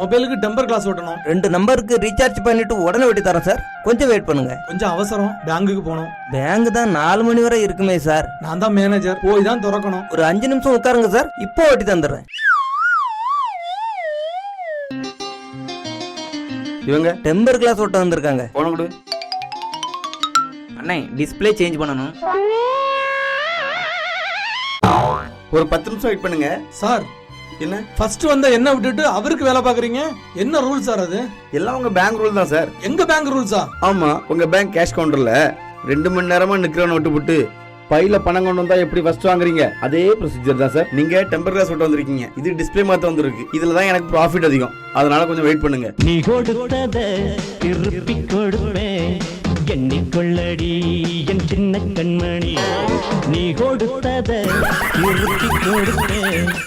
மொபைலுக்கு temper glass ஓட்டணும். 2 நம்பருக்கு ரீசார்ஜ் பண்ணிட்டு உடனே வெட்டி தரேன் சார். கொஞ்சம் வெயிட் பண்ணுங்க. கொஞ்சம் அவசரம், பேங்குக்கு போகணும். பேங்க் தான் 4 மணி வரை இருக்குமே சார். நான் தான் மேனேஜர், போய் தான் திறக்கணும். ஒரு 5 நிமிஷம் உட்காருங்க சார், இப்போ வெட்டி தந்துடுறேன். இவங்க டெம்பர் கிளாஸ் ஓட்ட வந்திருக்காங்க. போன கொடு. அண்ணே டிஸ்பிளே சேஞ்ச் பண்ணணும். ஒரு 10 நிமிஷம் வெயிட் பண்ணுங்க. சார் என்ன ஃபர்ஸ்ட் வந்த என்ன விட்டுட்டு அவருக்கு வேலை பாக்குறீங்க? என்ன ரூல் சார் அது? எல்லாம் உங்க பேங்க் ரூல் தான் சார். எங்க பேங்க் ரூல்ஸா? ஆமா, உங்க பேங்க் கேஷ் கவுண்டர்ல 2 மணி நேரமா நிக்கிறவன விட்டு பையில பணம் கொண்டு வந்தா எப்படி ஃபர்ஸ்ட் வாங்குறீங்க அதே ப்ரொசீஜர் தான் சார். நீங்க டெம்பர் கிளாஸ் விட்டு வந்திருக்கீங்க, இது டிஸ்பிளே மாத்த வந்திருக்கு. இதுல தான் எனக்கு ப்ராஃபிட் அதிகம், அதனால கொஞ்சம் வெயிட் பண்ணுங்க. நீ கொடுத்தத திருப்பி கொடுப்பேன், எண்ணிக்கொள்ளடி என் சின்ன கண்மணி. நீ கொடுத்தத திருப்பி கொடுப்பேன்.